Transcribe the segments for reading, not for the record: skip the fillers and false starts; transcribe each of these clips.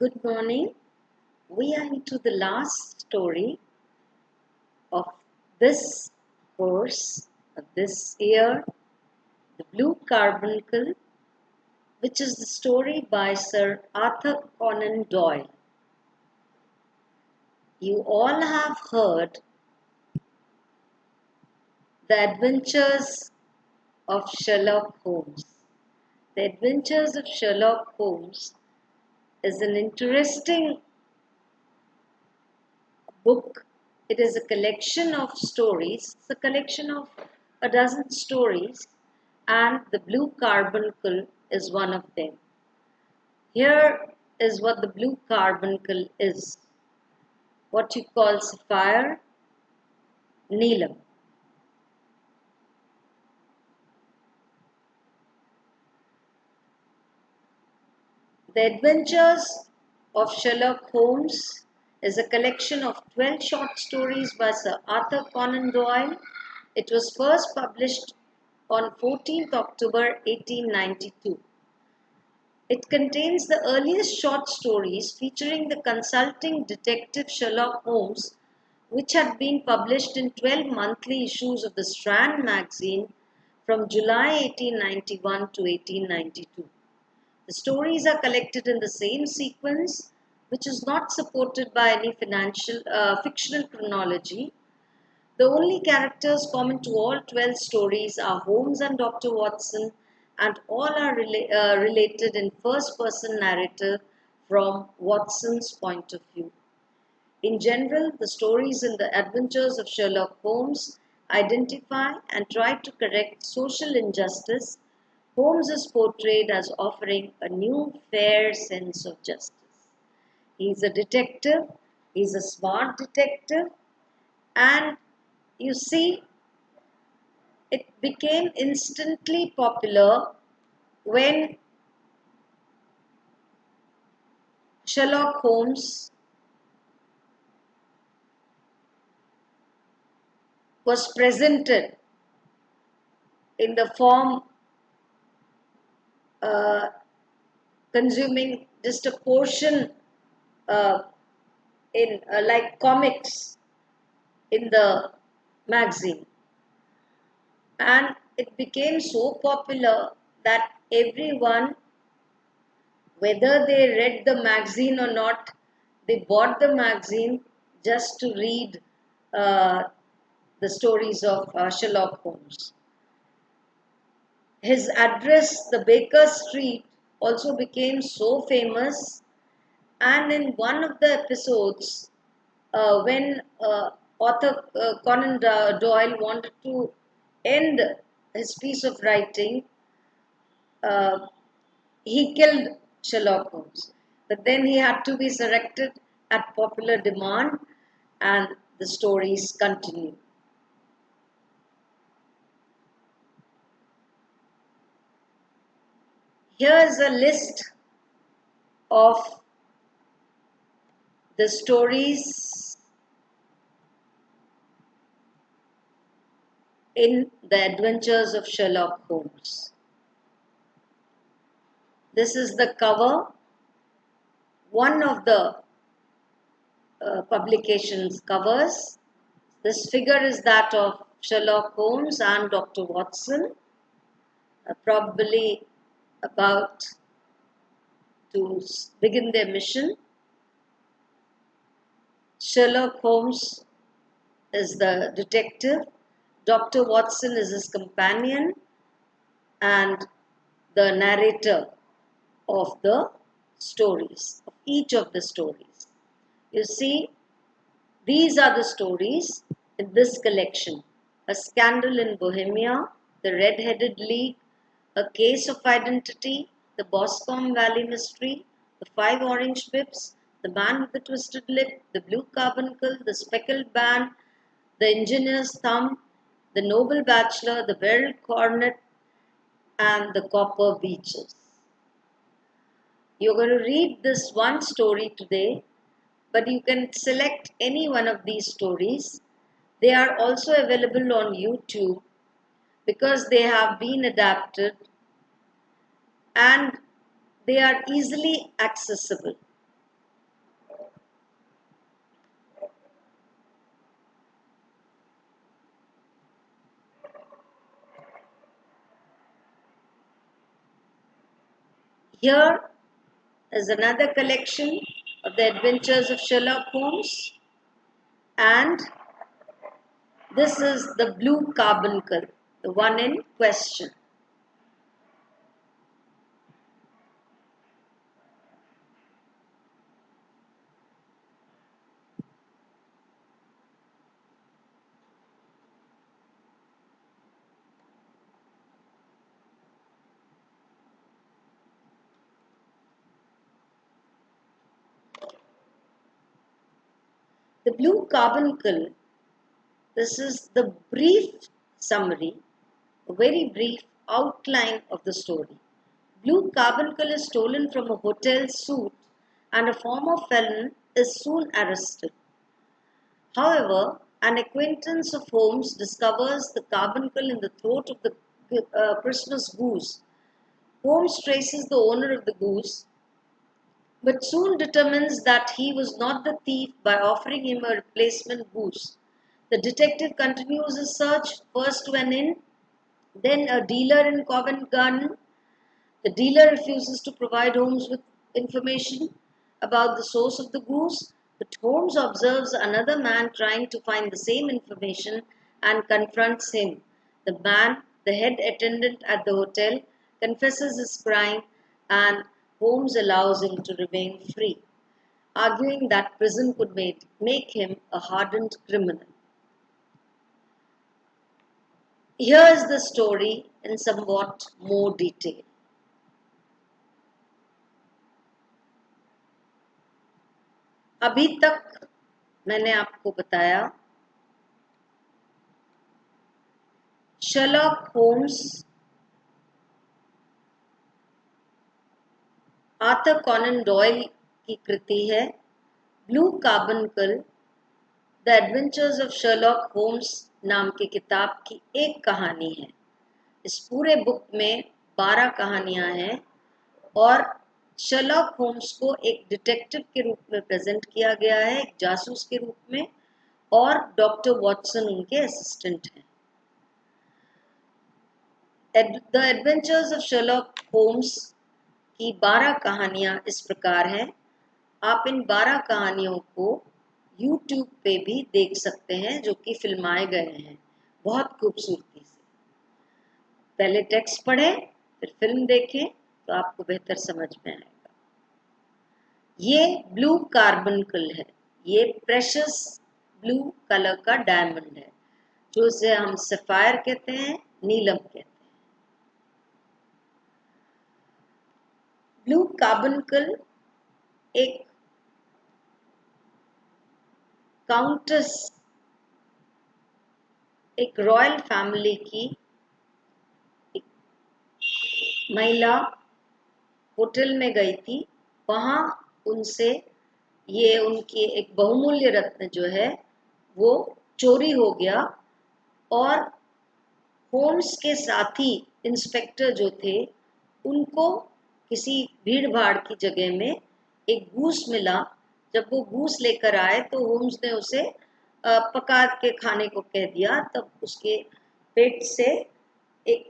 Good morning. We are into the last story of this course of this year, The Blue Carbuncle, which is the story by Sir Arthur Conan Doyle. You all have heard The Adventures of Sherlock Holmes. The Adventures of Sherlock Holmes is an interesting book. It is a collection of stories. It's a collection of a dozen stories, and The Blue Carbuncle is one of them. Here is what the Blue Carbuncle is. What you call sapphire, Neelam. The Adventures of Sherlock Holmes is a collection of 12 short stories by Sir Arthur Conan Doyle. It was first published on 14th October 1892. It contains the earliest short stories featuring the consulting detective Sherlock Holmes, which had been published in 12 monthly issues of the Strand magazine from July 1891 to 1892. The stories are collected in the same sequence, which is not supported by any fictional chronology. The only characters common to all 12 stories are Holmes and Dr. Watson, and all are related in first-person narrative from Watson's point of view. In general, the stories in the Adventures of Sherlock Holmes identify and try to correct social injustice. Holmes is portrayed as offering a new, fair sense of justice. He's a detective, he's a smart detective, and you see, it became instantly popular when Sherlock Holmes was presented in the form uh, consuming just a portion uh, in like comics in the magazine, and it became so popular that everyone, whether they read the magazine or not, they bought the magazine just to read uh, the stories of Sherlock Holmes. His address, the Baker Street, also became so famous, and in one of the episodes, when author Conan Doyle wanted to end his piece of writing, uh, he killed Sherlock Holmes. But then he had to be resurrected at popular demand, and the stories continue. Here is a list of the stories in The Adventures of Sherlock Holmes. This is the cover, one of the publication's covers. This figure is that of Sherlock Holmes and Dr. Watson, probably about to begin their mission. Sherlock Holmes is the detective, Dr. Watson is his companion and the narrator of the stories, of each of the stories. You see, these are the stories in this collection: A Scandal in Bohemia, The Red-Headed League, A Case of Identity, The Boscombe Valley Mystery, The Five Orange Pips, The Man with the Twisted Lip, The Blue Carbuncle, The Speckled Band, The Engineer's Thumb, The Noble Bachelor, The Beryl Cornet, and The Copper Beeches. You're going to read this one story today, but you can select any one of these stories. They are also available on YouTube because they have been adapted and they are easily accessible. Here is another collection of the adventures of Sherlock Holmes, and this is the Blue Carbuncle, the one in question. The Blue Carbuncle, this is the brief summary, a very brief outline of the story. Blue Carbuncle is stolen from a hotel suite and a former felon is soon arrested. However, an acquaintance of Holmes discovers the carbuncle in the throat of the Christmas goose. Holmes traces the owner of the goose, but soon determines that he was not the thief by offering him a replacement goose. The detective continues his search, first to an inn, then a dealer in Covent Garden. The dealer refuses to provide Holmes with information about the source of the goose, but Holmes observes another man trying to find the same information and confronts him. The man, the head attendant at the hotel, confesses his crime and Holmes allows him to remain free, arguing that prison could make him a hardened criminal. Here is the story in somewhat more detail. अभी तक मैंने आपको बताया Sherlock Holmes Arthur Conan Doyle की कृति है। Blue Carbuncle the adventures of Sherlock Holmes नाम की किताब की एक कहानी है। इस पूरे बुक में 12 कहानियां हैं और शर्लॉक होम्स को एक डिटेक्टिव के रूप में प्रेजेंट किया गया है, एक जासूस के रूप में, और डॉक्टर वॉटसन उनके असिस्टेंट हैं। The adventures of Sherlock Holmes की 12 कहानियां इस प्रकार हैं। आप इन 12 कहानियों को YouTube पे भी देख सकते हैं, जो कि फिल्माए गए हैं बहुत खूबसूरती से। पहले टेक्स्ट पढ़ें, फिर फिल्म देखें तो आपको बेहतर समझ में आएगा। ये ब्लू कार्बनकल है, ये प्रेशस ब्लू कलर का डायमंड है, जो उसे हम सफायर कहते हैं, नीलम कहते हैं। ब्लू कार्बनकल एक काउंटेस, एक रॉयल फैमिली की एक महिला होटल में गई थी। वहां उनसे ये उनकी एक बहुमूल्य रत्न जो है वो चोरी हो गया और होम्स के साथी इंस्पेक्टर जो थे उनको किसी भीड़ भाड़ की जगह में एक गूस मिला। जब वो गूस लेकर आए तो होम्स ने उसे पका के खाने को कह दिया। तब उसके पेट से एक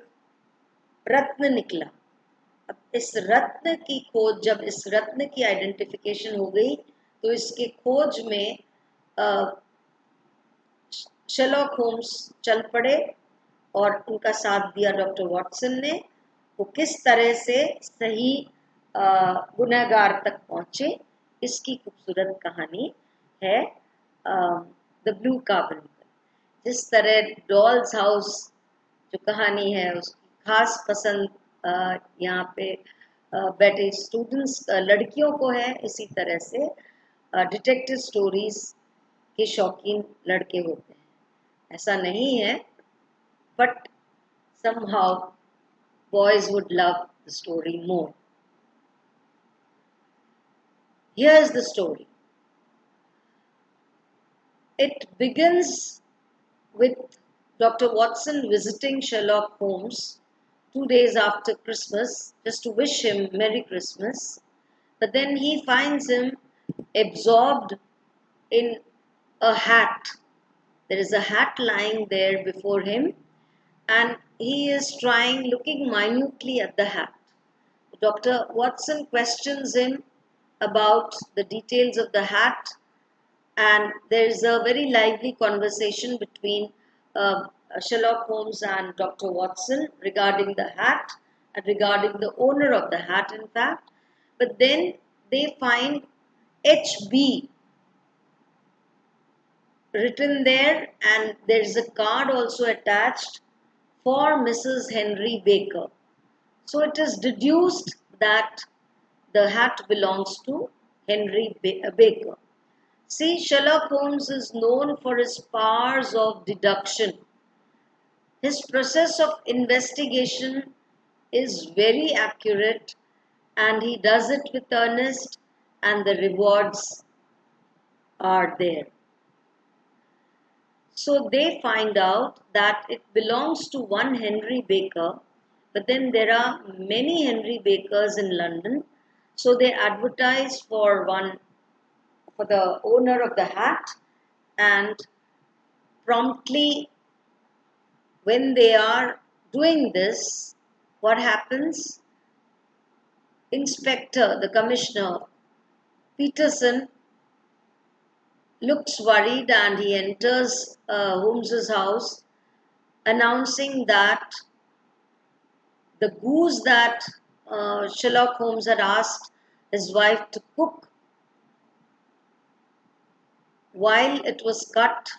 रत्न निकला। अब इस रत्न की खोज, जब इस रत्न की आइडेंटिफिकेशन हो गई तो इसके खोज में शर्लॉक होम्स चल पड़े और उनका साथ दिया डॉक्टर वॉटसन ने। वो किस तरह से सही गुनहगार तक पहुंचे, इसकी खूबसूरत कहानी है द ब्लू कार्बनकल। जिस तरह डॉल्स हाउस जो कहानी है उसकी खास पसंद यहाँ पे बैठे स्टूडेंट्स लड़कियों को है, इसी तरह से डिटेक्टिव स्टोरीज के शौकीन लड़के होते हैं। ऐसा नहीं है, but somehow boys would love the story more. Here is the story. It begins with Dr. Watson visiting Sherlock Holmes 2 days after Christmas just to wish him Merry Christmas. But then he finds him absorbed in a hat. There is a hat lying there before him and he is looking minutely at the hat. Dr. Watson questions him about the details of the hat, and there is a very lively conversation between Sherlock Holmes and Dr. Watson regarding the hat and regarding the owner of the hat, in fact. But then they find HB written there, and there's a card also attached for Mrs. Henry Baker. So it is deduced that the hat belongs to Henry Baker. See, Sherlock Holmes is known for his powers of deduction. His process of investigation is very accurate, and he does it with earnest, and the rewards are there. So they find out that it belongs to one Henry Baker, but then there are many Henry Bakers in London. So they advertise for the owner of the hat, and promptly when they are doing this, what happens? Inspector, the commissioner, Peterson, looks worried and he enters Holmes's house, announcing that the goose that Sherlock Holmes had asked his wife to cook, while it was cut,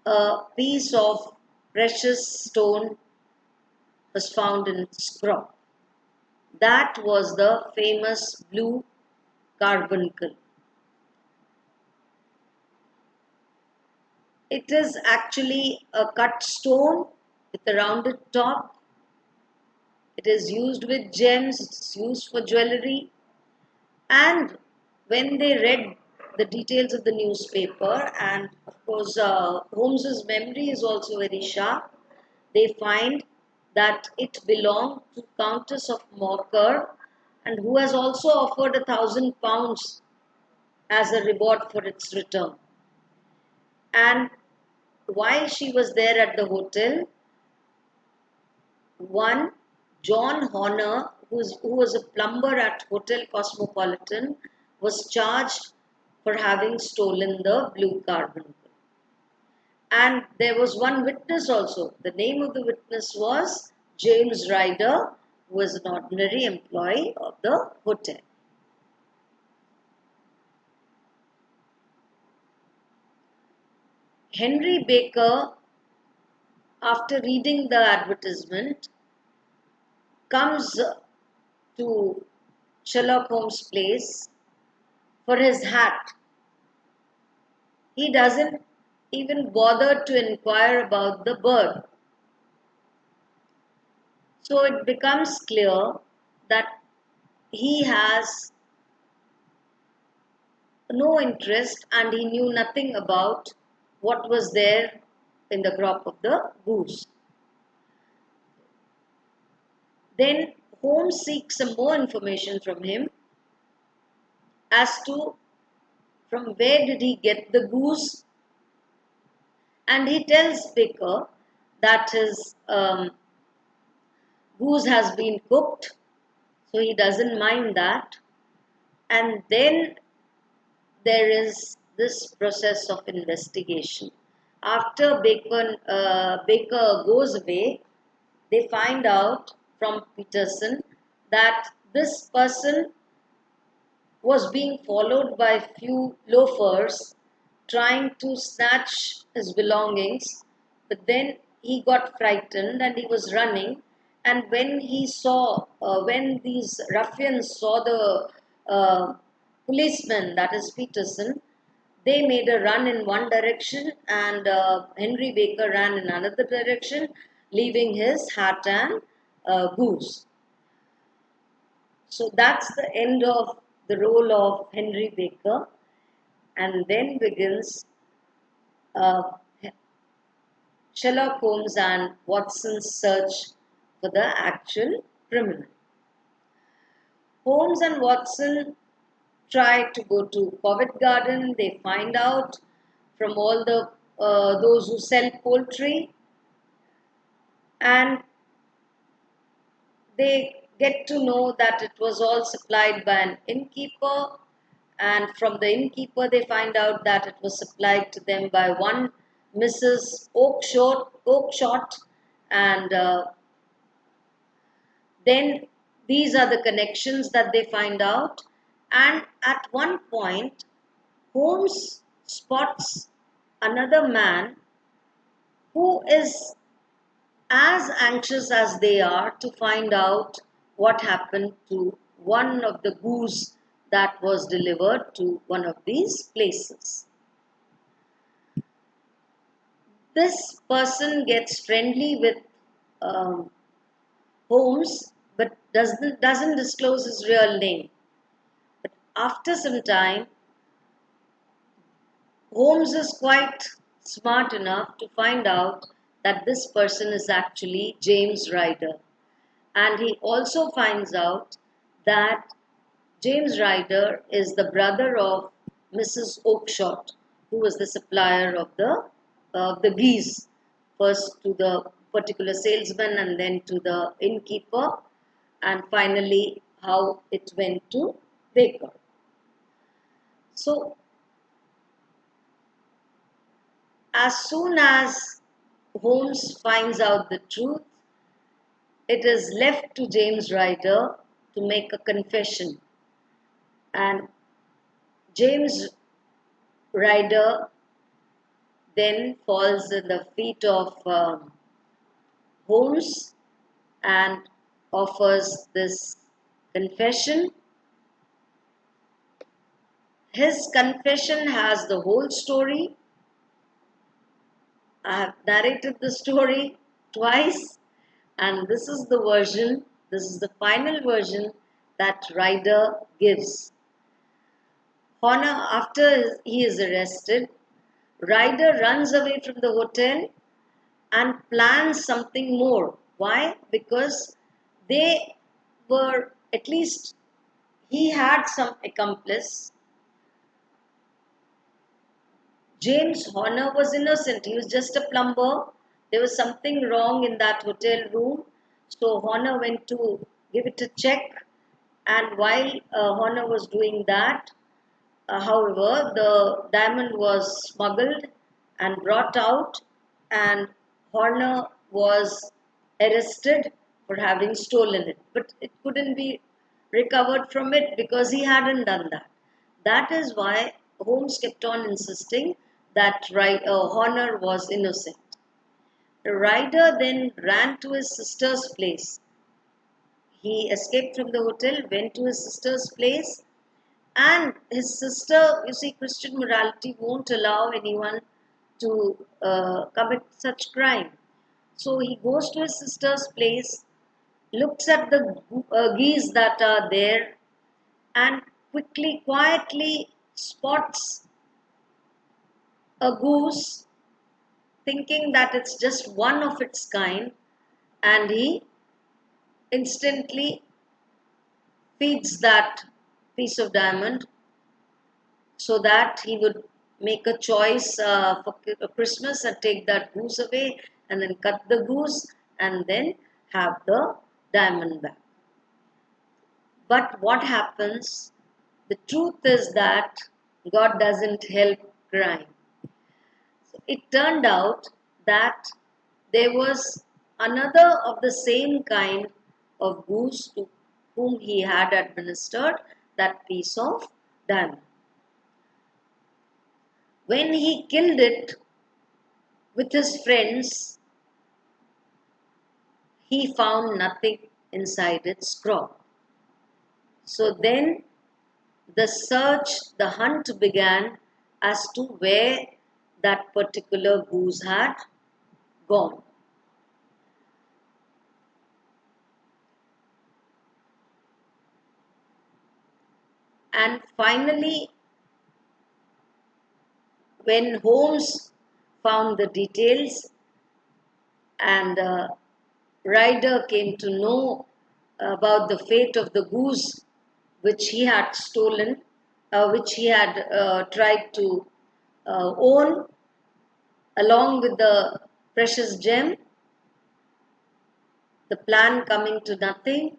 a piece of precious stone was found in its crop. That was the famous blue carbuncle. It is actually a cut stone with a rounded top. It is used with gems, it's used for jewelry. And when they read the details of the newspaper, and of course, Holmes's memory is also very sharp, they find that it belonged to Countess of Morcar, and who has also offered £1,000 as a reward for its return. And while she was there at the hotel, one John Horner, who was a plumber at Hotel Cosmopolitan, was charged for having stolen the blue carbuncle. And there was one witness also. The name of the witness was James Ryder, who was an ordinary employee of the hotel. Henry Baker, after reading the advertisement, comes to Sherlock Holmes' place for his hat. He doesn't even bother to inquire about the bird. So it becomes clear that he has no interest and he knew nothing about what was there in the crop of the goose. Then Holmes seeks some more information from him as to from where did he get the goose, and he tells Baker that his goose has been cooked, so he doesn't mind that. And then there is this process of investigation. After Baker goes away, they find out from Peterson that this person was being followed by a few loafers trying to snatch his belongings, but then he got frightened and he was running. And when when these ruffians saw the policeman, that is Peterson, they made a run in one direction, and Henry Baker ran in another direction, leaving his hat and goose. So that's the end of the role of Henry Baker, and then begins uh, Sherlock Holmes and Watson's search for the actual criminal. Holmes and Watson try to go to Covent Garden. They find out from all the those who sell poultry, and they get to know that it was all supplied by an innkeeper, and from the innkeeper they find out that it was supplied to them by one Mrs. Oakshott, and then these are the connections that they find out. And at one point, Holmes spots another man who is as anxious as they are to find out what happened to one of the goose that was delivered to one of these places. This person gets friendly with um, Holmes, but doesn't disclose his real name. But after some time, Holmes is quite smart enough to find out that this person is actually James Ryder. And he also finds out that James Ryder is the brother of Mrs. Oakshott, who was the supplier of the geese, first to the particular salesman and then to the innkeeper, and finally how it went to Baker. So as soon as Holmes finds out the truth, it is left to James Ryder to make a confession. And James Ryder then falls at the feet of Holmes and offers this confession. His confession has the whole story. I have narrated the story twice, and this is the version, this is the final version that Ryder gives. Horner, after he is arrested, Ryder runs away from the hotel and plans something more. Why? Because they were, at least he had some accomplice. James Horner was innocent. He was just a plumber. There was something wrong in that hotel room. So Horner went to give it a check. And while Horner was doing that, however, the diamond was smuggled and brought out, and Horner was arrested for having stolen it. But it couldn't be recovered from it because he hadn't done that. That is why Holmes kept on insisting that Horner was innocent. The Ryder then ran to his sister's place. He escaped from the hotel, went to his sister's place, and his sister, you see, Christian morality won't allow anyone to commit such crime. So he goes to his sister's place, looks at the geese that are there, and quickly, quietly spots a goose, thinking that it's just one of its kind, and he instantly feeds that piece of diamond so that he would make a choice for Christmas and take that goose away and then cut the goose and then have the diamond back. But what happens? The truth is that God doesn't help crime. So it turned out that there was another of the same kind of goose to whom he had administered that piece of diamond. When he killed it with his friends, he found nothing inside its crop. So then the search, the hunt began as to where that particular goose had gone. And finally, when Holmes found the details and Ryder came to know about the fate of the goose which he had stolen, which he had tried to own along with the precious gem, the plan coming to nothing,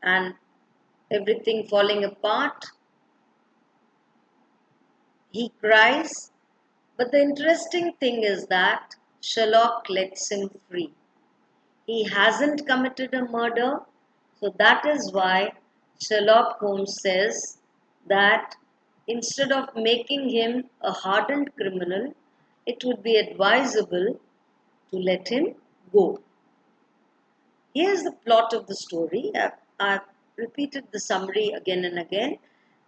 and everything falling apart. He cries, but the interesting thing is that Sherlock lets him free. He hasn't committed a murder, so that is why Sherlock Holmes says that instead of making him a hardened criminal, it would be advisable to let him go. Here's the plot of the story. I've repeated the summary again and again,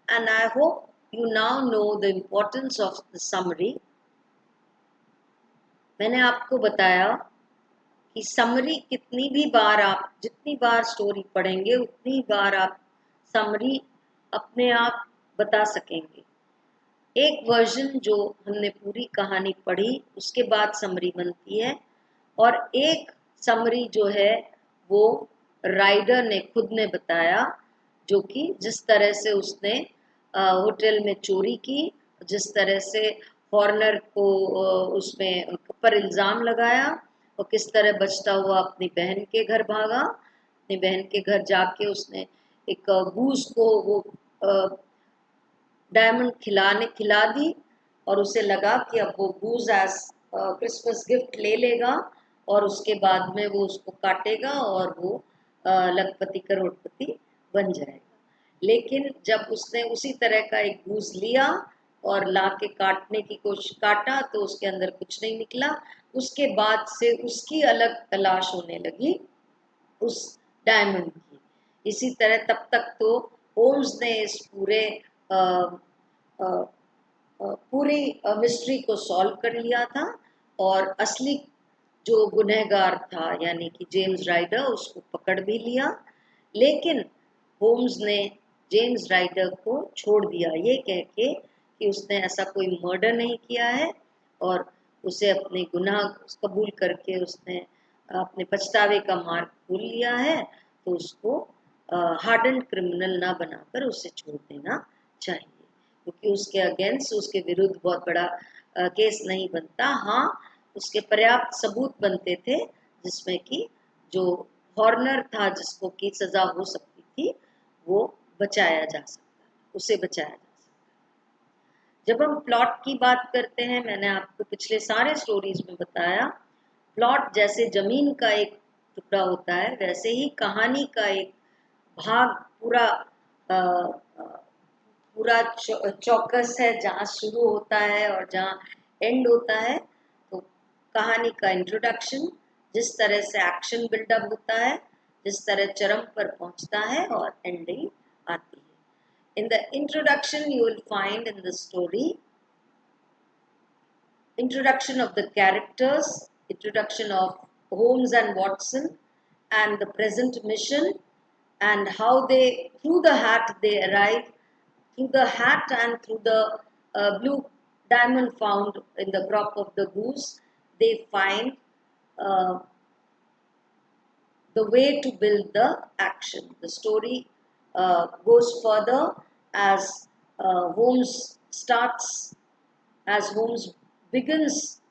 and I hope you now know the importance of the summary. मैंने आपको बताया कि summary कितनी भी बार आप जितनी बार story पढ़ेंगे उतनी बार आप समरी अपने आप बता सकेंगे. एक वर्जन जो हमने पूरी कहानी पढ़ी उसके बाद समरी बनती है, और एक समरी जो है वो राइडर ने खुद ने बताया, जो कि जिस तरह से उसने होटल में चोरी की, जिस तरह से हॉर्नर को उसमें पर इल्ज़ाम लगाया और किस तरह बचता हुआ अपनी बहन के घर भागा. अपनी बहन के घर जाके उसने एक गूस को वो डायमंड खिला दी, और उसे लगा कि अब वो गूस एज क्रिसमस गिफ्ट ले लेगा और उसके बाद में वो उसको काटेगा और वो लखपति करोड़पति बन जाएगा. लेकिन जब उसने उसी तरह का एक गूस लिया और ला के काटने की कोशिश काटा तो उसके अंदर कुछ नहीं निकला. उसके बाद से उसकी अलग तलाश होने लगी उस डायमंड की. इसी तरह तब तक तो होम्स ने इस पूरी मिस्ट्री को सॉल्व कर लिया था, और असली जो गुनहगार था यानी कि जेम्स राइडर उसको पकड़ भी लिया. लेकिन होम्स ने जेम्स राइडर को छोड़ दिया ये कह के कि उसने ऐसा कोई मर्डर नहीं किया है, और उसे अपने गुनाह कबूल करके उसने अपने पछतावे का मार्ग खोल लिया है, तो उसको हार्डन्ड क्रिमिनल ना बनाकर उसे छोड़ देना चाहिए, क्योंकि उसके अगेंस्ट उसके विरुद्ध बहुत बड़ा केस नहीं बनता. हाँ, उसके पर्याप्त सबूत बनते थे जिसमें कि जो हॉर्नर था जिसको की सजा हो सकती थी वो बचाया जा सकता, उसे बचाया जा सकता. जब हम प्लॉट की बात करते हैं, मैंने आपको पिछले सारे स्टोरीज में बताया, प्लॉट जैसे जमीन का एक टुकड़ा होता है वैसे ही कहानी का एक भाग पूरा चौकस है, जहाँ शुरू होता है और जहाँ एंड होता है. तो कहानी का इंट्रोडक्शन, जिस तरह से एक्शन बिल्डअप होता है, जिस तरह चरम पर पहुंचता है, और एंडिंग आती है. In the introduction, you will find in the story introduction of the characters, introduction of Holmes and Watson, and the present mission, and how they through the hat they arrive, through the hat and through the blue diamond found in the crop of the goose, they find the way to build the action. The story goes further as Holmes starts, as Holmes begins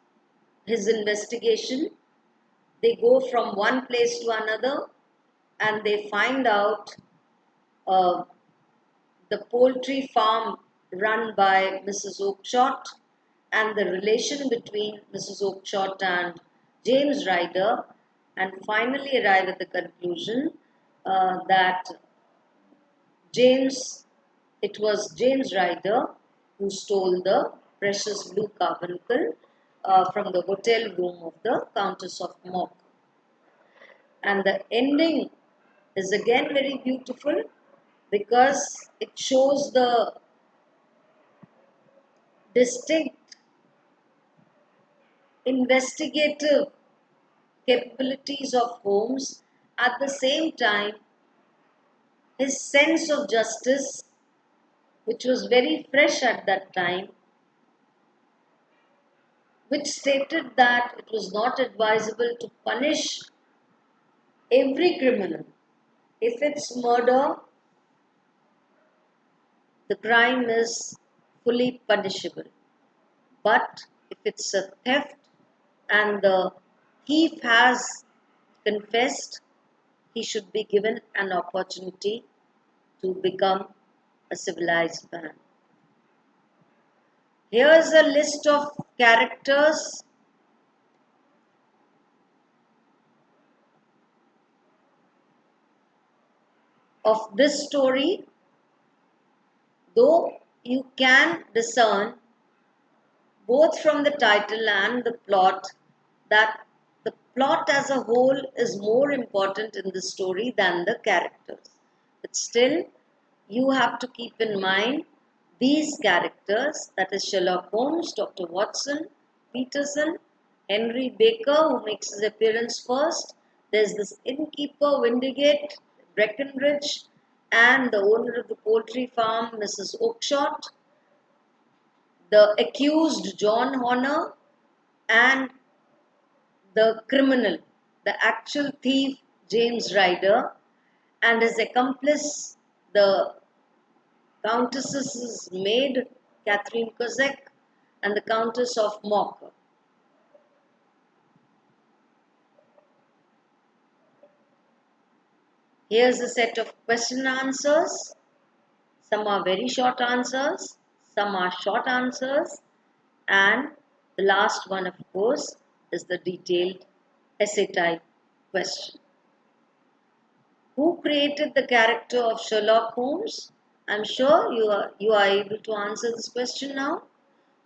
his investigation. They go from one place to another and they find out uh, the poultry farm run by Mrs. Oakeshott and the relation between Mrs. Oakeshott and James Ryder, and finally arrive at the conclusion that it was James Ryder who stole the precious blue carbuncle from the hotel room of the Countess of Mock. And the ending is again very beautiful because it shows the distinct investigative capabilities of Holmes. At the same time, his sense of justice, which was very fresh at that time, which stated that it was not advisable to punish every criminal. If it's murder, the crime is fully punishable. But if it's a theft and the thief has confessed, he should be given an opportunity to become a civilized man. Here's a list of characters of this story, though you can discern both from the title and the plot that the plot as a whole is more important in the story than the characters. But still, you have to keep in mind these characters, that is Sherlock Holmes, Dr. Watson, Peterson, Henry Baker, who makes his appearance first. There's this innkeeper, Windigate, Breckenridge, and the owner of the poultry farm, Mrs. Oakshott, the accused, John Horner, and the criminal, the actual thief, James Ryder, and his accomplice, the Countess's maid, Catherine Kozak, and the Countess of Mock. Here's a set of question answers. Some are very short answers, some are short answers, and the last one, of course, is the detailed essay type question. Who created the character of Sherlock Holmes? I'm sure you are able to answer this question now.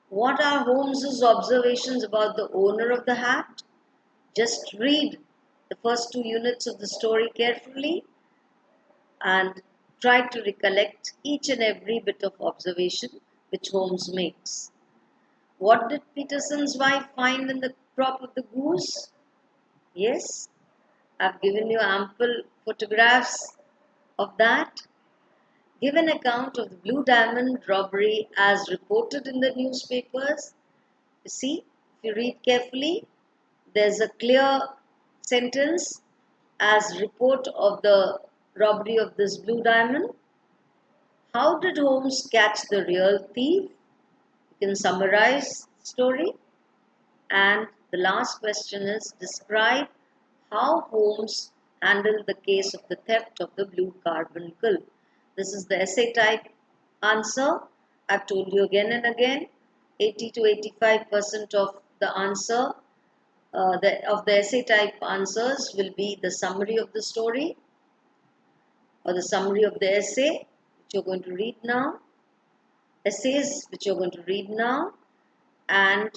What are Holmes's observations about the owner of the hat? Just read the first 2 units of the story carefully and try to recollect each and every bit of observation which Holmes makes. What did Peterson's wife find in the crop of the goose? Yes, I've given you ample photographs of that. Give an account of the Blue Diamond robbery as reported in the newspapers. You see, if you read carefully, there's a clear sentence as report of the robbery of this Blue Diamond. How did Holmes catch the real thief? You can summarize the story. And the last question is describe how Holmes handled the case of the theft of the blue carbuncle. This is the essay type answer. I've told you again and again, 80 to 85% of the answer of the essay type answers will be the summary of the story or the summary of the essay which you're going to read now, essays which you're going to read now, and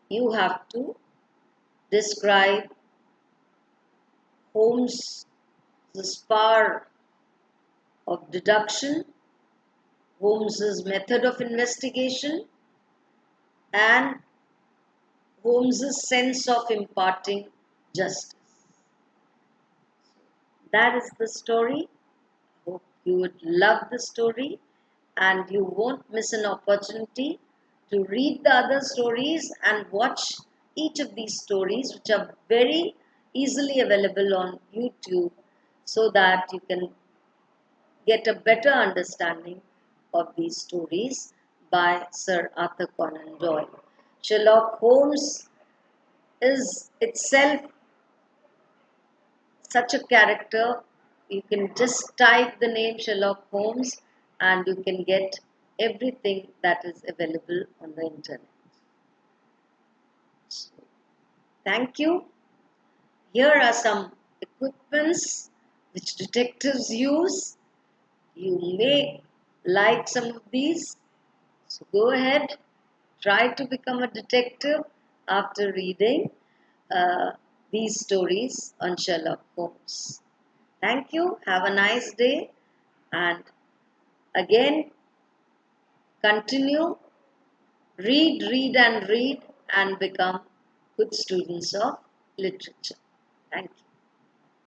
you have to describe Holmes' power of deduction, Holmes' method of investigation, and Holmes' sense of imparting justice. That is the story. I hope you would love the story and you won't miss an opportunity to read the other stories and watch each of these stories, which are very easily available on YouTube, so that you can get a better understanding of these stories by Sir Arthur Conan Doyle. Sherlock Holmes is itself such a character. You can just type the name Sherlock Holmes and you can get everything that is available on the internet. So, thank you. Here are some equipments which detectives use. You may like some of these. So go ahead, try to become a detective after reading these stories on Sherlock Holmes. Thank you. Have a nice day. And again, continue. Read and become good students of literature. Thank you.